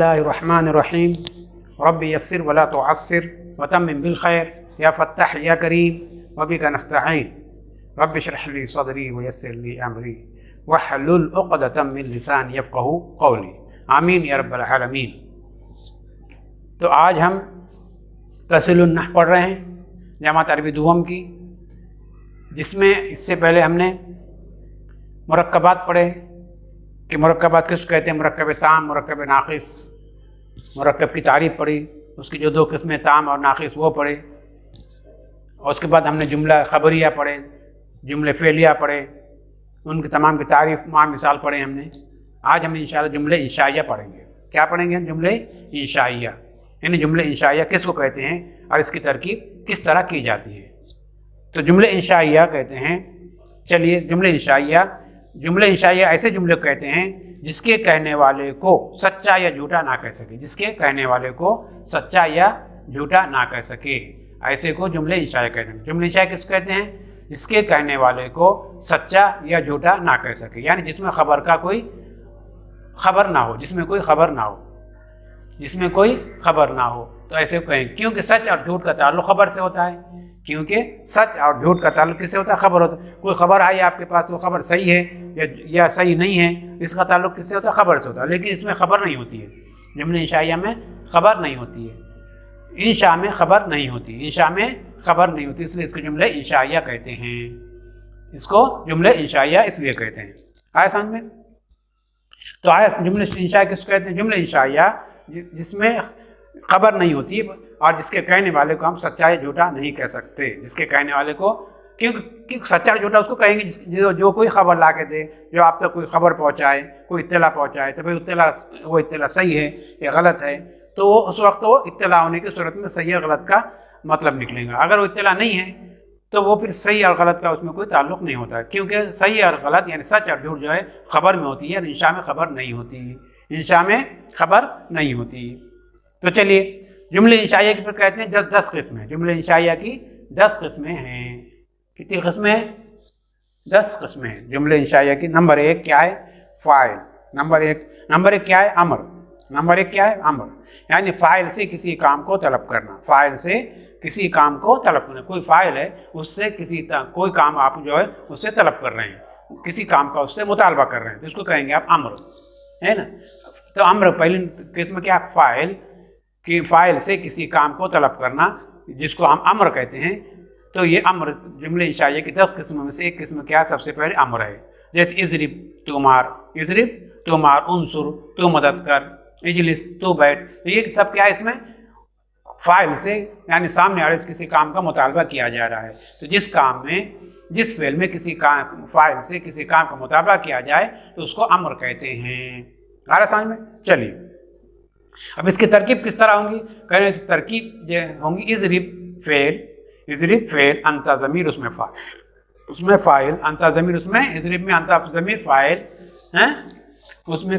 बिस्मिल्लाहिर्रहमानिर्रहीम रब्बि यस्सिर वला तुअस्सिर वतम्मिम बिल खैर या फत्ताह या करीम वबिका नस्तईन रब्बि इश्रह ली सदरी वयस्सिर ली अमरी वहलुल उक़दतम मिन लिसानी यफ़क़हू क़ौली आमीन या रब्बल आलमीन। तो आज हम तस्हीलुन नहव पढ़ रहे हैं जमात अरबी दुवम की, जिसमें इससे पहले हमने मुरक्कबात पढ़े कि मुरक्कबात किसको कहते हैं, मुरक्कब ताम, मुरक्कब नाक़िस। मुरक्कब की तारीफ़ पढ़ी, उसकी जो दो किस्में ताम और नाक़िस वो पढ़े, और उसके बाद हमने जुमला ख़बरिया पढ़े, जुमले फ़ेलिया पढ़े, उनकी तमाम की तारीफ़ माँ मिसाल पढ़े हमने। आज हम इंशाअल्लाह जुमले इंशाइया पढ़ेंगे। क्या पढ़ेंगे हम? जुमले इंशाइया, यानी जुमले इंशाइया किसको कहते हैं और इसकी तरकीब किस तरह की जाती है। तो जुमले इंशाइया कहते हैं, चलिए जुमले इंशाइया ऐसे जुमले कहते हैं जिसके कहने वाले को सच्चा या झूठा ना कह सके, जिसके कहने वाले को सच्चा या झूठा ना कह सके, ऐसे को जुमले इंशाइया कहते हैं। जुमले इंशाइया किसको कहते हैं? जिसके कहने वाले को सच्चा या झूठा ना कह सके, यानी जिसमें खबर का कोई खबर ना हो, जिसमें कोई खबर ना हो, जिसमें कोई खबर ना हो, तो ऐसे कहें। क्योंकि सच और झूठ का ताल्लुक खबर से होता है, क्योंकि सच और झूठ का ताल्लुक किससे होता है? खबर होता है। कोई खबर आई आपके पास, तो खबर सही है या सही नहीं है, इसका ताल्लुक किससे होता है? खबर से होता है। लेकिन इसमें खबर नहीं होती है, जुमले इंशाइया में खबर नहीं होती है, इंशा में खबर नहीं होती, इंशा में खबर नहीं होती, इसलिए इसको जुमले इंशाइया कहते हैं। इसको जुमले इंशाइया इसलिए कहते हैं। आया समझ में? तो आया जुमले इंशाइया किसको कहते हैं? जुमले इंशाइया जिसमें खबर नहीं होती और जिसके कहने वाले को हम सच्चा या झूठा नहीं कह सकते। जिसके कहने वाले को, क्योंकि सच्चा और झूठा उसको कहेंगे जो कोई खबर ला के दे, जो आप तक कोई खबर पहुंचाए, कोई इत्तला पहुंचाए, तो भाई वो इत्तला सही है या गलत है, तो उस वक्त वो इत्तला होने की सूरत में सही और गलत का मतलब निकलेगा। अगर वो इत्तला नहीं है तो वो फिर सही और गलत का उसमें कोई ताल्लुक नहीं होता है, क्योंकि सही और गलत यानी सच और झूठ जो है खबर में होती है, इंशा में खबर नहीं होती, इंशा में खबर नहीं होती। तो चलिए जुमले इंशाइया की फिर कहते हैं 10 किस्में। जुमले इंशाइया की 10 किस्में हैं। कितनी किस्में हैं? 10 किस्में हैं जुमले इंशाइया की। नंबर 1 क्या है? फ़ाइल। नंबर एक क्या है? अमर। नंबर 1 क्या है? अमर, यानी फ़ाइल से किसी काम को तलब करना। फ़ाइल से किसी काम को तलब करना। कोई फ़ाइल है, उससे कोई काम आप जो है उससे तलब कर रहे हैं, किसी काम का उससे मुतालबा कर रहे हैं, तो इसको कहेंगे आप अमर, है ना। तो अमर पहली किस्म क्या? फ़ाइल कि फ़ाइल से किसी काम को तलब करना, जिसको हम अमर कहते हैं। तो ये अमर जुमले इंशाइया की 10 किस्मों में से एक किस्म क्या है? सबसे पहले अमर है। जैसे इज़रिब तू मार, उनसुर तू मदद कर, इजलिस तू बैठ। तो ये सब क्या है? इसमें फ़ाइल से यानी सामने वाले किसी काम का मुतालबा किया जा रहा है। तो जिस फेल में किसी काम फ़ाइल से किसी काम का मुतालबा किया जाए तो उसको अमर कहते हैं। आ रहा समझ में? चलिए अब इसकी तरकीब किस तरह होंगी? कहने की तरकीब होंगी इज़रिब फेल अंता ज़मीर उसमें फ़ाइल अंता ज़मीर उसमें इज़रिब में अंता ज़मीर फ़ाइल हैं, उसमें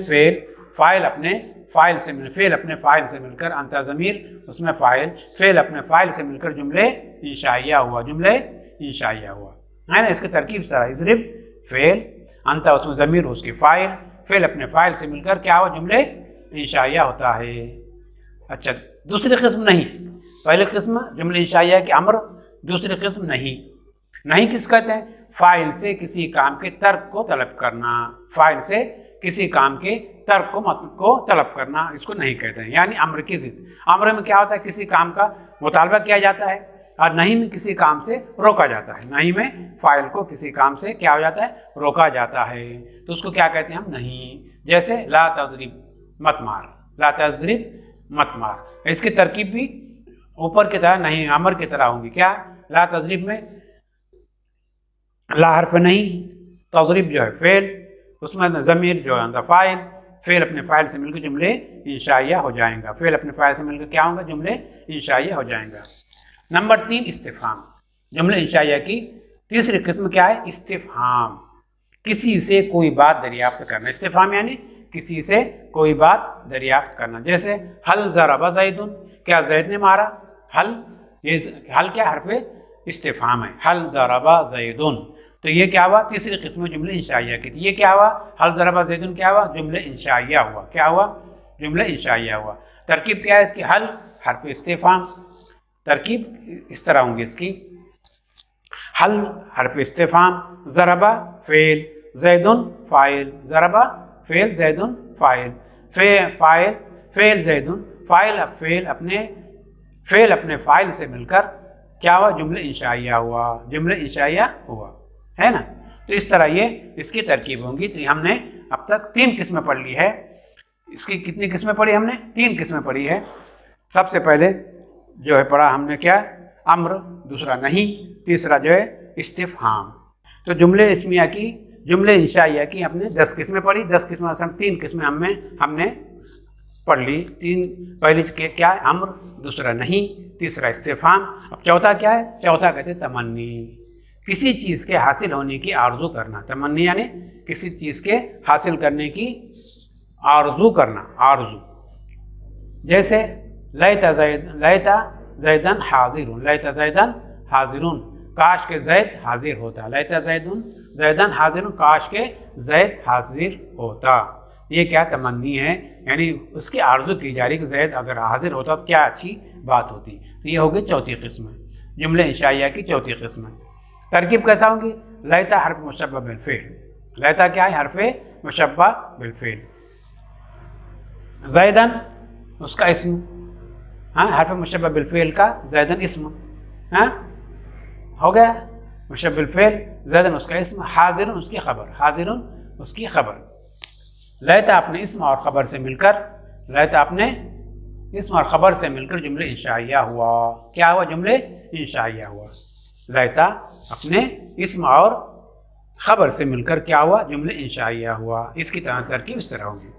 फ़ाइल अपने फ़ाइल से फेल अपने फ़ाइल से मिलकर अंता ज़मीर उसमें फ़ाइल, फेल अपने फ़ाइल से मिलकर जुमले इंशाइया हुआ, जुमले इंशाइया हुआ, है ना। इसकी तरकीब तरह इज़रिब फेल अंता उसमें ज़मीर उसकी फ़ाइल, फेल अपने फ़ाइल से मिलकर क्या हुआ? जुमले इंशाइया होता है। अच्छा, दूसरी किस्म नहीं। पहले किस्म जुमले इंशाइया के अमर, दूसरी किस्म नहीं किस कहते हैं? फ़ाइल से किसी काम के तर्क को तलब करना। फ़ाइल से किसी काम के तर्क को तलब करना, इसको नहीं कहते हैं, यानी अमर की ज़िद। अमर में क्या होता है? किसी काम का मुतालबा किया जाता है और नहीं में किसी काम से रोका जाता है। नहीं में फ़ाइल को किसी काम से क्या हो जाता है? रोका जाता है, तो उसको क्या कहते हैं हम? नहीं। जैसे ला तज़रिब मत मार, ला तज़रिब मत मार। इसकी तरकीब भी ऊपर की तरह नहीं, अमर की तरह होंगी। क्या? ला तज़रिब में ला हर्फ नहीं, तज़रिब जो है फेल, उसमें ज़मीर जो है अंदर फ़ाइल, फेल अपने फ़ाइल से मिलकर जुमले इंशाइया हो जाएगा। फेल अपने फ़ाइल से मिलकर क्या होगा? जुमले इंशाइया हो जाएगा। नंबर 3 इस्तिफ़हाम। जुमले इंशाइया की तीसरी किस्म क्या है? इस्तिफ़हाम, किसी से कोई बात दरियाफ्त करना। इस्तिफ़हाम यानी किसी से कोई बात दरियाफ्त करना। जैसे हल ज़रबा ज़ैदुन, क्या ज़ैद ने मारा? ये हल क्या हर्फ इस्तिफ़हाम है, हल ज़रबा ज़ैदुन। तो ये क्या हुआ? तीसरी किस्म जुमले इंशाइया की। ये क्या हुआ? हल ज़रबा ज़ैदुन क्या हुआ? जुमले इंशाइया हुआ। क्या हुआ? जुमला इंशाइया हुआ। तरकीब क्या है इसकी? हल हर्फ इस्तिफाम। तरकीब इस तरह होंगी इसकी, हल हर्फ इस्तिफाम, ज़रबा फ़ेल, ज़ैदुन फ़ाइल, ज़रबा फ़ेल, ज़ैदुन फ़ाइल, फ़ाइल फ़ेल ज़ैदुन फ़ाइल। अब फ़ेल अपने फ़ाइल से मिलकर क्या हुआ? जुमला इंशाइया हुआ, जुमला इंशाइया हुआ, है ना। तो इस तरह ये इसकी तरकीब होंगी। तो हमने अब तक 3 किस्में पढ़ ली है। इसकी कितनी किस्में पढ़ी हमने? 3 किस्में पढ़ी है। सबसे पहले जो है पढ़ा हमने क्या? अम्र, दूसरा नहीं, तीसरा जो है इस्तिफ़हाम। तो जुमले इस्मिया की, जुमले इंशाइया की हमने 10 किस्में पढ़ी। 10 किस्में से 3 किस्में हमने पढ़ ली। 3 पहली क्या है? अम्र, दूसरा नहीं, तीसरा इस्तिफ़हाम। अब चौथा क्या है? चौथा कहते हैं तमन्नी, किसी चीज़ के हासिल होने की आरज़ू करना। तमन्नी यानी किसी चीज़ के हासिल करने की आरज़ू करना, आरज़ू। जैसे लैता ज़ैदन हाज़िरुन, लैता ज़ैदन हाज़िरुन, काश के ज़ैद हाजिर होता। लैता ज़ैदन हाज़िरुन, काश के ज़ैद हाजिर होता। ये क्या? तमन्नी है, यानी उसकी आरज़ू की जा रही कि ज़ैद अगर हाजिर होता तो क्या अच्छी बात होती। तो ये होगी चौथी किस्म, जुमले इंशाइया की चौथी किस्म। तरकीब कैसा होगी? लैता हर्फ मुशब्बह बिल फ़िल। लैता क्या है? हर्फ मुशब्बह बिल फ़िल। ज़ैदन उसका इस्म, हाँ, हर्फ मुशब्बह बिल फ़िल का ज़ैदन इस्म, हाँ, हो गया मुशब्बह बिल फ़िल। ज़ैदन उसका इस्म, हाज़िरुन उसकी खबर, हाज़िरुन उसकी खबर। लैता अपने इस्म और ख़बर से मिलकर, लैता अपने इस्म और ख़बर से मिलकर जुमले इंशाइया हुआ। क्या हुआ? जुमले इंशाइया हुआ। लैता अपने इस्म और ख़बर से मिलकर क्या हुआ? जुमले इंशाइया हुआ। इसकी तरकीब इस तरह होगी।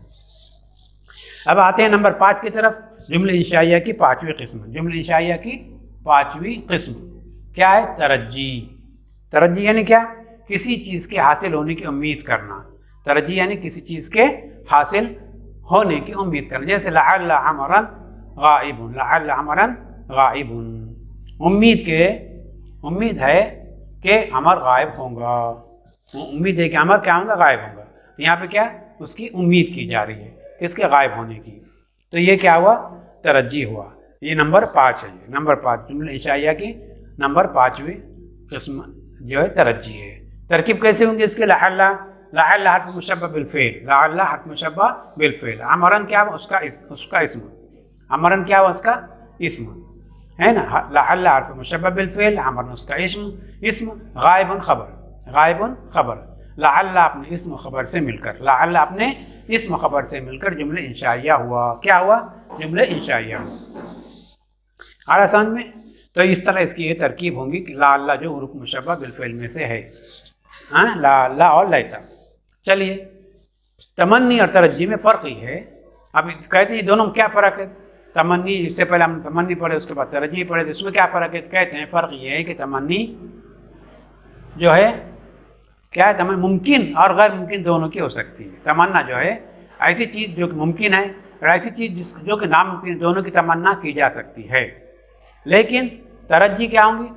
अब आते हैं नंबर 5 की तरफ, जुमले इंशाइया की 5वीं किस्म। जुमले इंशाइया की 5वीं किस्म क्या है? तरज्जी। तरज्जी यानी क्या? किसी चीज़ के हासिल होने की उम्मीद करना। तरज्जी यानी किसी चीज़ के हासिल होने की उम्मीद करना। जैसे लअल्ल अमरन गाइबुन, लअल्ल अमरन गाइबुन, उम्मीद है कि अमर गायब होगा। उम्मीद है कि अमर क्या होगा? गायब होगा। तो यहाँ पे क्या? उसकी उम्मीद की जा रही है किसके? गायब होने की। तो ये क्या हुआ? तरज्जी हुआ। ये नंबर 5 है। ये नंबर 5 जुमले इंशाइया की नंबर 5वीं किस्म जो है तरज्जी है। तरकीब कैसे होंगे इसके? लअल्ल हर्फ मुशब्बह बिल फ़िल, लअल्ल हर्फ मुशब्बह बिल फ़िल। अमरन क्या हुआ? उसका इस्म, अमरन क्या हुआ? उसका इस्म, है ना। लअल्ल हर्फ मुशब्बह बिल फ़िल, अमरन उसका इस्म, गायबुन खबर, गायबुन खबर। लअल्ल अपने इस्म खबर से मिलकर, लअल्ल अपने इस्म खबर से मिलकर जुमले इंशाइया हुआ। क्या हुआ? जुमले इंशाइया हुआ। आ समझ में? तो इस तरह इसकी ये तरकीब होंगी कि लअल्ल जो हुरूफ मुशब्बह बिल फ़िल में से है, हाँ, लअल्ल और लैता। चलिए, तमन्नी और तरज्जी में फ़र्क ही है। अब कहते हैं दोनों में क्या फ़र्क है? तमन्नी, इससे पहले हम तमन्नी पढ़े, उसके बाद तरज्जी पढ़े, तो इसमें क्या फ़र्क है? कहते हैं फ़र्क ये है कि तमन्नी जो है क्या है? तमन्ना मुमकिन और गैर मुमकिन दोनों की हो सकती है। तमन्ना जो है ऐसी चीज़ जो मुमकिन है और ऐसी चीज़ जो कि नामुमकिन, दोनों की तमन्ना की जा सकती है। लेकिन तरज्जी क्या होंगी?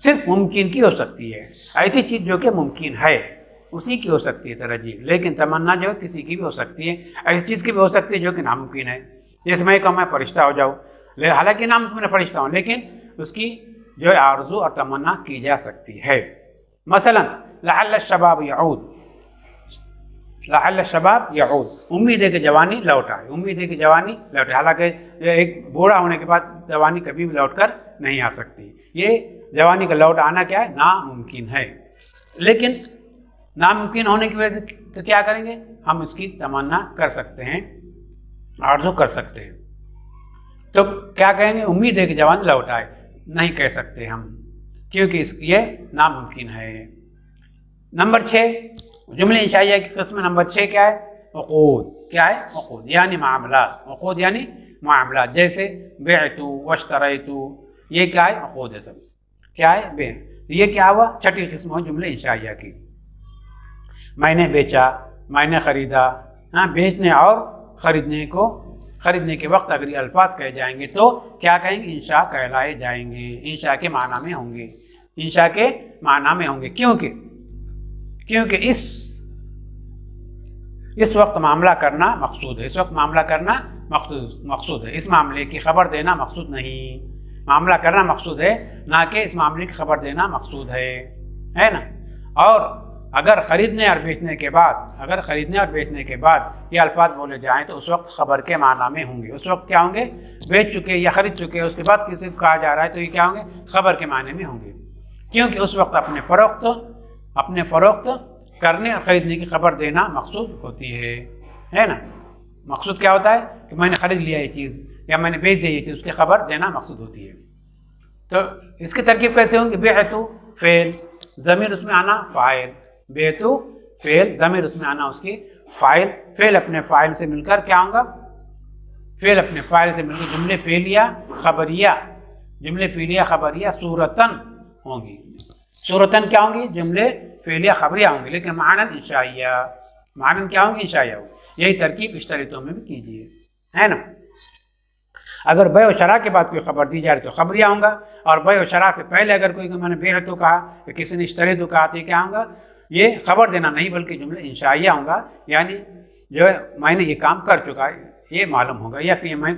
सिर्फ मुमकिन की हो सकती है। ऐसी चीज़ जो कि मुमकिन है उसी की हो सकती है तरज्जी। लेकिन तमन्ना जो है किसी की भी हो सकती है, ऐसी चीज़ की भी हो सकती है जो कि नामुमकिन है। जैसे मैं कहूँ मैं फरिश्ता हो जाऊँ, हालांकि नामुमकिन है फरिश्ता हूँ, लेकिन उसकी जो है आरज़ू और तमन्ना की जा सकती है। मसलन लअल्ल शबाब यऊद, लअल्ल शबाब यऊद, उम्मीद है कि जवानी लौट आए, उम्मीद है कि जवानी लौट आए। हालांकि एक बूढ़ा होने के बाद जवानी कभी भी लौट कर नहीं आ सकती। ये जवानी का लौट आना क्या है? नामुमकिन है। लेकिन नामुमकिन होने की वजह से तो क्या करेंगे? हम इसकी तमन्ना कर सकते हैं, आरज़ू कर सकते हैं। तो क्या कहेंगे? उम्मीद है कि जवानी लौट आए, नहीं कह सकते हम, क्योंकि ये नामुमकिन है। नंबर 6 जुमले इंशाइया की किस्म नंबर 6 क्या है? उक़ूद। क्या है? उक़ूद यानी मामलात, उक़ूद यानी मामलात। जैसे बेअतु वश्तरैतु, ये क्या है? उक़ूद है सब। क्या है? बे। ये क्या हुआ? 6ठी किस्म है जुमले इंशाइया की। मैंने बेचा, मैंने ख़रीदा, हाँ, बेचने और ख़रीदने के वक्त अगर ये अल्फाज कहे जाएंगे तो क्या कहेंगे? इंशा कहलाए जाएंगे, इंशा के माना में होंगे, इंशा के माना में होंगे। क्योंकि इस इस वक्त मामला करना मकसूद है, इस वक्त मामला करना मकसूद है, इस मामले की खबर देना मकसूद नहीं। मामला करना मकसूद है, ना कि इस मामले की खबर देना मकसूद है ना। और अगर ख़रीदने और बेचने के बाद ये अल्फाज बोले जाएं तो उस वक्त ख़बर के माना में होंगे। उस वक्त क्या होंगे? बेच चुके या ख़रीद चुके, उसके बाद किसी को कहा जा रहा है तो ये क्या होंगे? ख़बर के माने में होंगे, क्योंकि उस वक्त अपने फ़रोख्त करने और ख़रीदने की खबर देना मकसूद होती है ना। मकसूद क्या होता है कि मैंने ख़रीद लिया ये चीज़ या मैंने बेच दिया ये चीज़, उसकी खबर देना मकसूद होती है। तो इसकी तरकीब कैसे होंगी? बेअतु फ़ेल, ज़मीर उसमें आना फ़ाइल, बेअतु फ़ेल, ज़मीर उसमें आना उसकी फ़ाइल, फ़ेल अपने फ़ाइल से मिलकर क्या होगा? फ़ेल अपने फ़ाइल से मिलकर जुमले फ़ेलिया खबरिया सूरतन होंगी। सूरतन क्या होंगी? जुमले फ़ेलिया खबरिया होंगी, लेकिन मानन इंशाइया, मानन क्या होंगी? इंशाइया होगी। यही तरकीब इश्तरितों में भी कीजिए, है ना। अगर बै व शरा के बाद कोई खबर दी जा रही तो खबरिया होगा, और बै व शरा से पहले अगर कोई मैंने बेअतु कहा या किसी ने इश्तरितु कहा तो क्या होगा? ये खबर देना नहीं बल्कि जुमले इंशाइया होगा, यानी जो है मैंने ये काम कर चुका है ये मालूम होगा, या कि मैं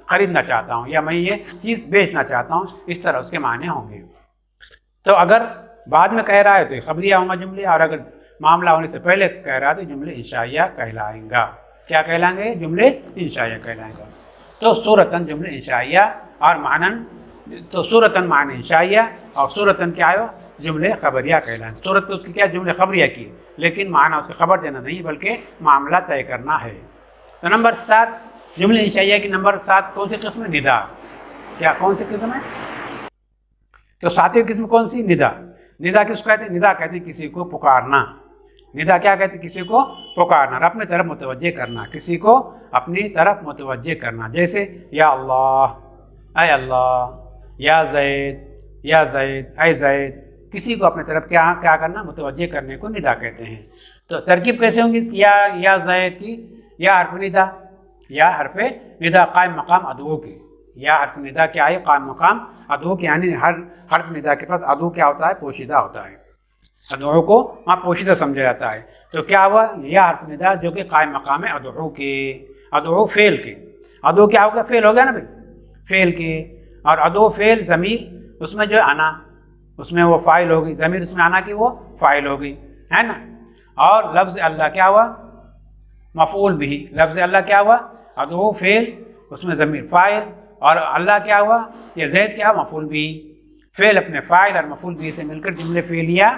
ख़रीदना चाहता हूँ या मैं ये चीज़ बेचना चाहता हूँ, इस तरह उसके माने होंगे। तो अगर बाद में कह रहा है तो खबरिया होगा जुमले, और अगर मामला होने से पहले कह रहा है तो जुमले इंशाइया कहलाएंगा। क्या कहलाएंगे? जुमले इंशाइया कहलाएंगा। तो सूरतन जुमले इंशाइया और मानन, तो सूरतन मान इंशाइया और सूरतन क्या है? जुमले खबरिया कहलाएंगे। सूरत तो उसकी क्या? जुमले खबरिया की, लेकिन माना उसकी खबर देना नहीं बल्कि मामला तय करना है। तो नंबर 7 जुमले इंशाइया की नंबर 7 कौन सी किस्म है? निदा। क्या कौन सी किस्म है? तो 7वीं किस्म कौन सी? निदा। निदा किसको कहते हैं? निदा कहते हैं किसी को पुकारना। निदा क्या कहते हैं? किसी को पुकारना, अपनी तरफ मुतवज्जे करना, किसी को अपनी तरफ मुतवज्जे करना। जैसे या अल्लाह, ऐ अल्लाह, या जैद, ऐ जैद, किसी को अपनी तरफ क्या करना? मुतवज्जे करने को निदा कहते हैं। तो तरकीब कैसे होंगी इसकी? या जैद की, या हर्फ निदा, या हर्फ निदा कायम मकाम अदू की। या हर्फ निदा क्या है? कायम मकाम अदू की, यानी हर हर्फ निदा के पास अदू क्या होता है? पोशीदा होता है। अदू को वहाँ पोशीदा समझा जाता है। तो क्या हुआ? या हर्फ निदा जो कि कायम मकाम है अदू के, अदू फेल के। अदू क्या हो गया? फेल हो गया ना भाई, फेल के। और अदू फेल ज़मीर उसमें जो आना, उसमें वो फ़ाइल हो गई, ज़मीर उसमें आना की वो फ़ाइल हो गई, है ना। और लफ्ज़ अल्लाह क्या हुआ? मफ़ऊल बिही। लफ्ज़ अल्लाह क्या हुआ? अदू फेल, उसमें ज़मीर फ़ाइल, और अल्लाह क्या हुआ? ये ज़ैद क्या? मफ़ऊल बिही। फ़ेल अपने फ़ाइल और मफ़ऊल बिही से मिलकर जुमले फ़ेलिया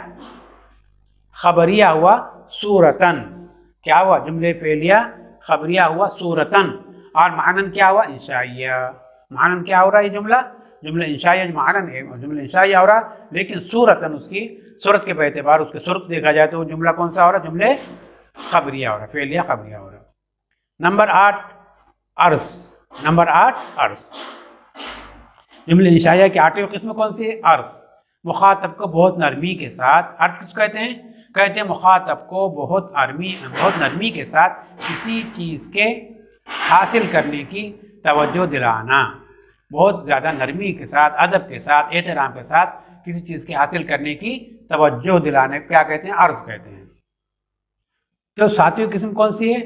खबरिया हुआ सूरतन। क्या हुआ? जुमले फ़ेलिया खबरिया हुआ सूरतन। और मानन क्या हुआ? इंशाइया। मानन क्या हो रहा है? ये जुमले इंशाइया मानन है, जुमले इंशाइया हो रहा, लेकिन सूरतन उसकी सूरत के एतबार उसके सूरत देखा जाए तो जुमला कौन सा हो रहा? जुमले खबरिया हो रहा, फ़ेलिया खबरिया हो रहा। नंबर 8 अर्स। नंबर 8 अर्स। जुमले इंशाइया की 8वीं किस्म कौन सी है? अर्स। मुखातब को बहुत नरमी के साथ, अर्स किसको कहते हैं? कहते हैं मुखातब को बहुत नरमी के साथ किसी चीज़ के हासिल करने की तवज्जो दिलाना। बहुत ज़्यादा नरमी के साथ, अदब के साथ, एहतराम के साथ किसी चीज़ के हासिल करने की तवज्जो दिलाने को क्या कहते हैं? अर्ज़ कहते हैं। तो 7वीं किस्म कौन सी है?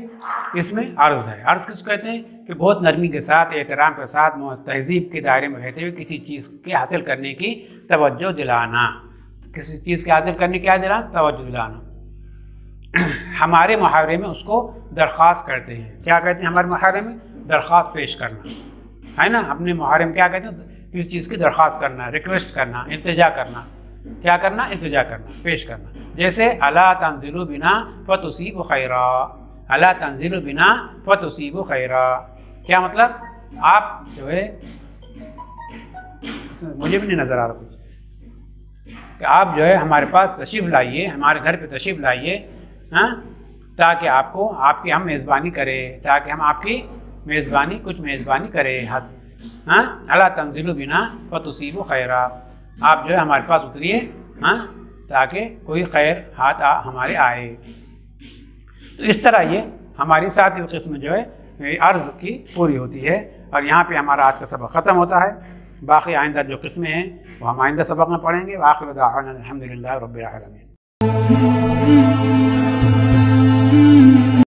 इसमें अर्ज़ है। अर्ज़ किसको कहते हैं? कि बहुत नरमी के साथ, एहतराम के साथ, तहज़ीब के दायरे में रहते हुए किसी चीज़ के हासिल करने की तवज्जो दिलाना। किसी चीज़ के हासिल करने की क्या दिलाना? तवज्जो दिलाना। हमारे मुहावरे में उसको दरख्वास्त कहते हैं। क्या कहते हैं हमारे मुहावरे में? दरख्वास्त पेश करना, है ना। अपने मुहावरे में क्या कहते हैं? किसी चीज़ की दरख्वास्त करना, रिक्वेस्ट करना, इल्तिजा करना। क्या करना? इल्तिजा करना, पेश करना। जैसे अला तंजिलु बिना फतुसीबु खैरा, अला तंजिलु बिना फतुसीबु खैरा। क्या मतलब? आप जो है, मुझे भी नहीं नज़र आ रहा कुछ, कि आप जो है हमारे पास तशरीफ़ लाइए, हमारे घर पे तशरीफ़ लाइए, हाँ, ताकि आपको आपकी हम मेज़बानी करें, ताकि हम आपकी मेज़बानी कुछ मेज़बानी करें। हाँ, अला तंजिलु बिना फतुसीबु खैरा, आप जो है हमारे पास उतरिए, हाँ, ताकि कोई खैर हाथ हमारे आए। तो इस तरह ये हमारी 7वीं किस्म जो है अर्ज़ की पूरी होती है। और यहाँ पे हमारा आज का सबक ख़त्म होता है। बाकी आइंदा जो किस्में हैं वो हम आइंदा सबक में पढ़ेंगे। आखिर दाअवाना अल्हम्दुलिल्लाहि रब्बिल आलमीन।